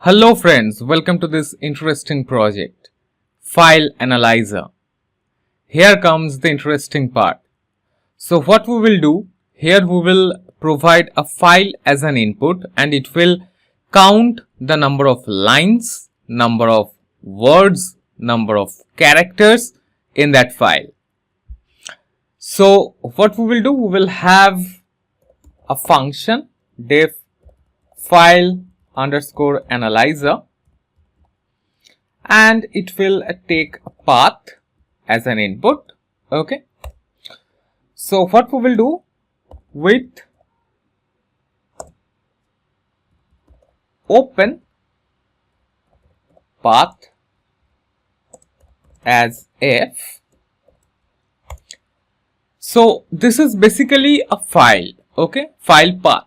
Hello friends, welcome to this interesting project, File Analyzer. Here comes the interesting part. So what we will do, here we will provide a file as an input and it will count the number of lines, number of words, number of characters in that file. So what we will do, we will have a function def file underscore analyzer and it will take a path as an input. Okay, so what we will do, with open path as f. So this is basically a file, okay, file path.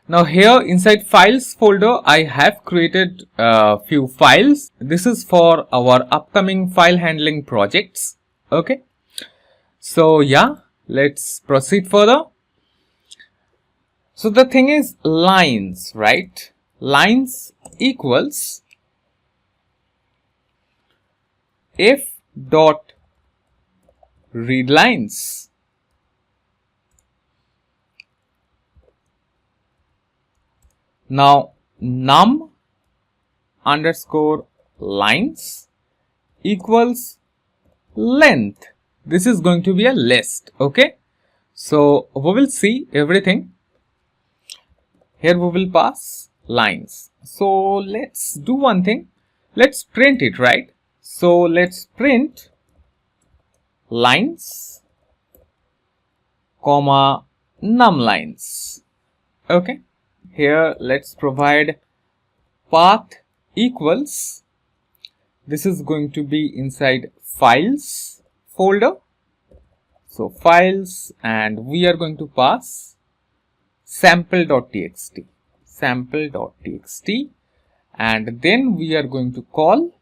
Now here inside files folder I have created a few files. This is for our upcoming file handling projects. Okay. So yeah, let's proceed further. So the thing is lines, right? Lines equals f dot read lines. Now num underscore lines equals length. This is going to be a list. Okay, so we will see everything. Here we will pass lines. So let's do one thing. Let's print it, right? So let's print lines comma num lines. Okay. Here let's provide path equals, this is going to be inside files folder. So files, and we are going to pass sample.txt, and then we are going to call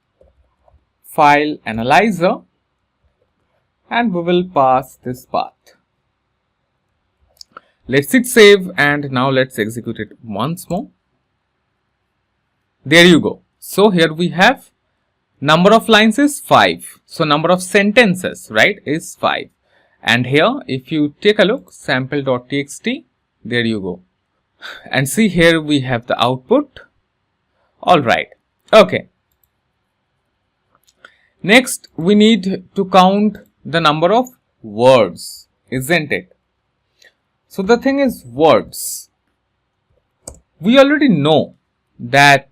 file analyzer and we will pass this path. Let's hit save and now let's execute it once more. There you go. So here we have number of lines is 5. So number of sentences, right, is 5. And here if you take a look, sample.txt, there you go. And see, here we have the output. Alright. Okay. Next we need to count the number of words, isn't it? So the thing is words. We already know that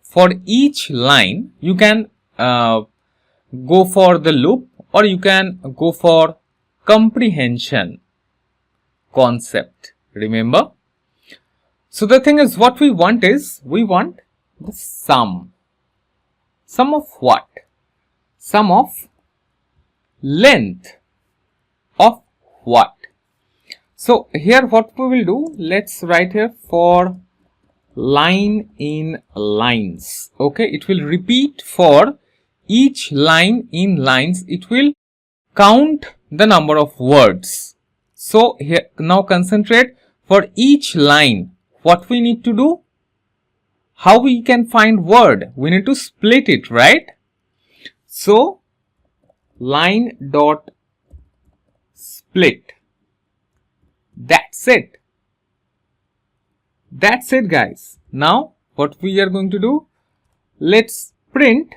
for each line you can go for the loop or you can go for comprehension concept. Remember? So the thing is, what we want is, we want the sum. Sum of what? Sum of length of what? So here what we will do, let's write here for line in lines. Okay, it will repeat for each line in lines. It will count the number of words. So here now concentrate, for each line what we need to do, how we can find word, we need to split it, right? So line dot split. That's it. That's it, guys. Now what we are going to do, let's print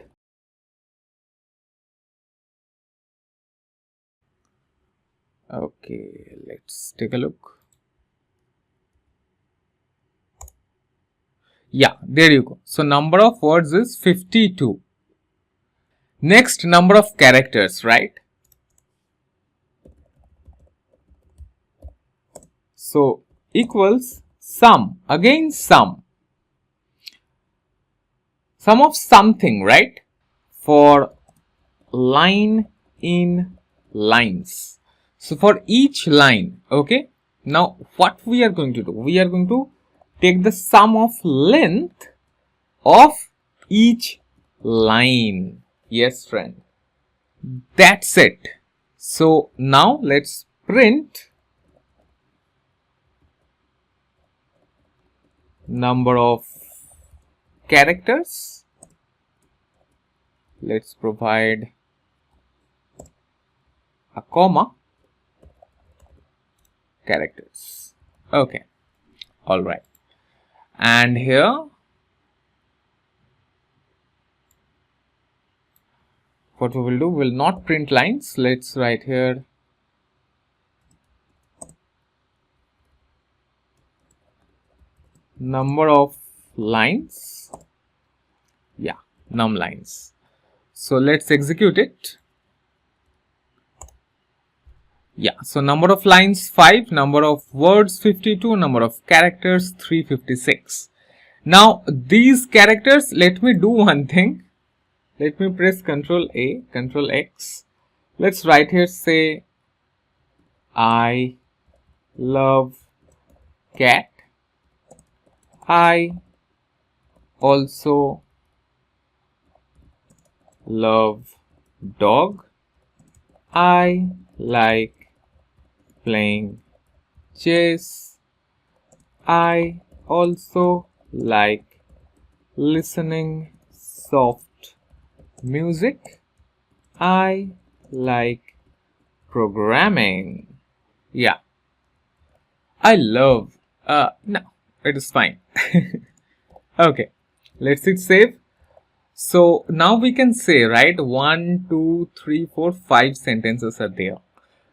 okay, let's take a look. Yeah, there you go. So number of words is 52. Next, number of characters, right? So equals sum, again sum of something, right? For line in lines. So for each line, okay, now what we are going to do, we are going to take the sum of length of each line. Yes, friend, that's it. So now let's print number of characters. Let's provide a comma, characters. Okay, all right. And here, what we will do, we will not print lines. Let's write here number of lines. Yeah, num lines. So let's execute it. Yeah, so number of lines 5, number of words 52, number of characters 356. Now these characters, let me do one thing. Let me press Ctrl A, Ctrl X. Let's write here, say, I love cat. I also love dog. I like playing chess. I also like listening soft music. I like programming. Yeah, I love, no, it is fine. Okay, let's hit save. So now we can say, right, 1, 2, 3, 4, 5 sentences are there.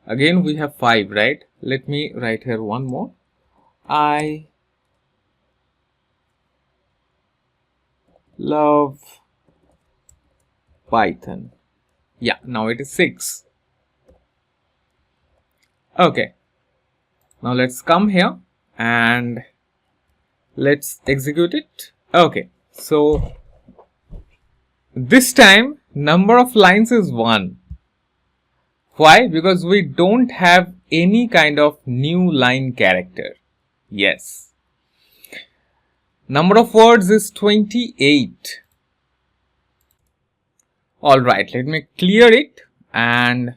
Again, we have 5, right? Let me write here one more. I love Python. Yeah, now it is 6. Okay. Now let's come here and let's execute it. Okay. So this time number of lines is 1. Why? Because we don't have any kind of new line character. Yes. Number of words is 28. Alright, let me clear it and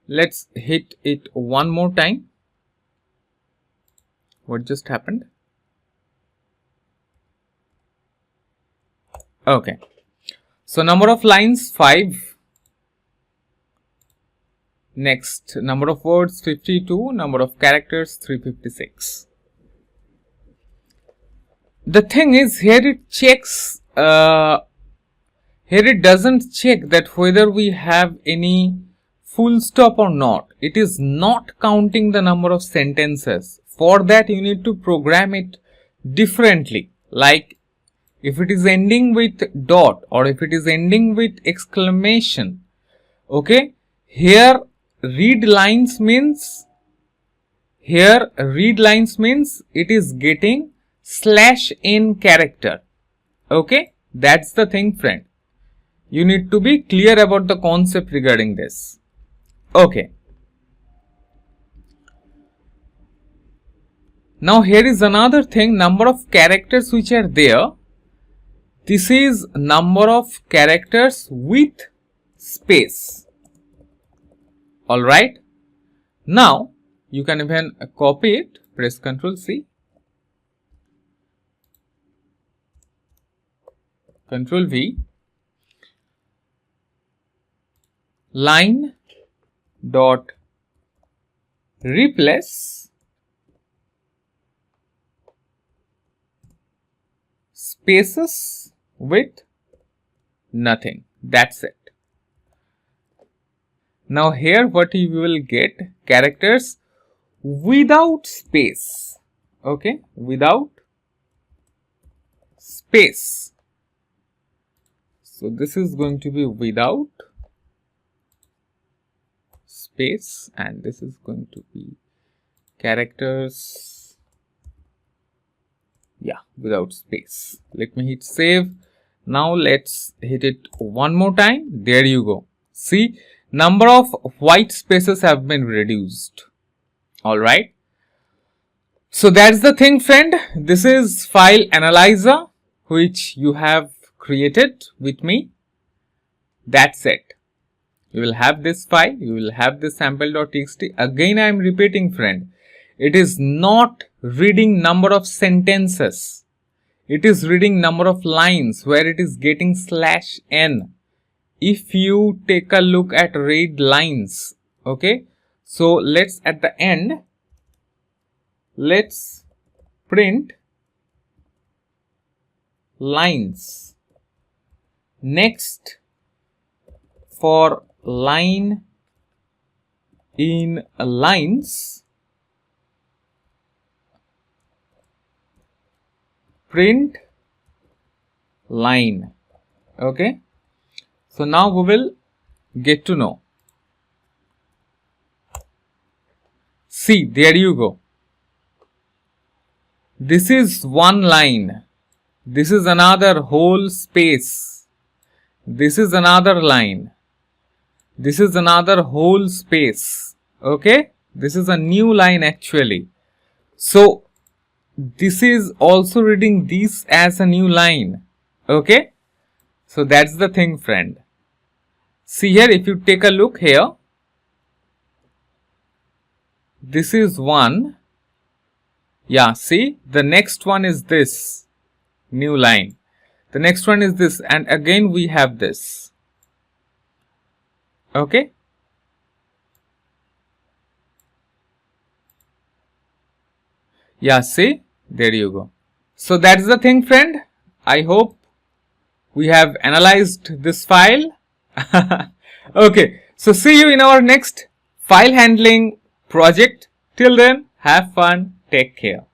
let's hit it one more time. What just happened? Okay. So number of lines 5. Next, number of words 52, number of characters 356. The thing is, here it checks, here it doesn't check that whether we have any full stop or not. It is not counting the number of sentences. For that, you need to program it differently. Like if it is ending with dot or if it is ending with exclamation. Okay, here read lines means it is getting /n character. Okay, that's the thing, friend. You need to be clear about the concept regarding this. Okay. Now here is another thing, number of characters which are there. This is number of characters with space. Alright. Now you can even copy it, press Ctrl C, Ctrl V, line dot replace spaces with nothing. That's it. Now here what you will get, characters without space. Okay, without space. So this is going to be without space and this is going to be characters, yeah, without space. Let me hit save. Now let's hit it one more time. There you go. See, number of white spaces have been reduced. Alright. So that's the thing, friend. This is file analyzer which you have created with me. That's it. You will have this file, you will have this sample.txt. Again I am repeating, friend, It is not reading number of sentences. It is reading number of lines where it is getting /n. If you take a look at read lines, okay, so let's at the end, let's print lines. Next, for line in lines, print line. Okay, so now we will get to know. See, there you go. This is one line. This is another whole space. This is another line. This is another whole space. Okay, this is a new line actually. So this is also reading this as a new line. Okay, so that's the thing, friend. See here, if you take a look here, this is one. Yeah, see, the next one is this new line. The next one is this, and again we have this. Okay, yeah, see, there you go. So that's the thing, friend. I hope we have analyzed this file. Okay, so see you in our next file handling project. Till then, have fun, take care.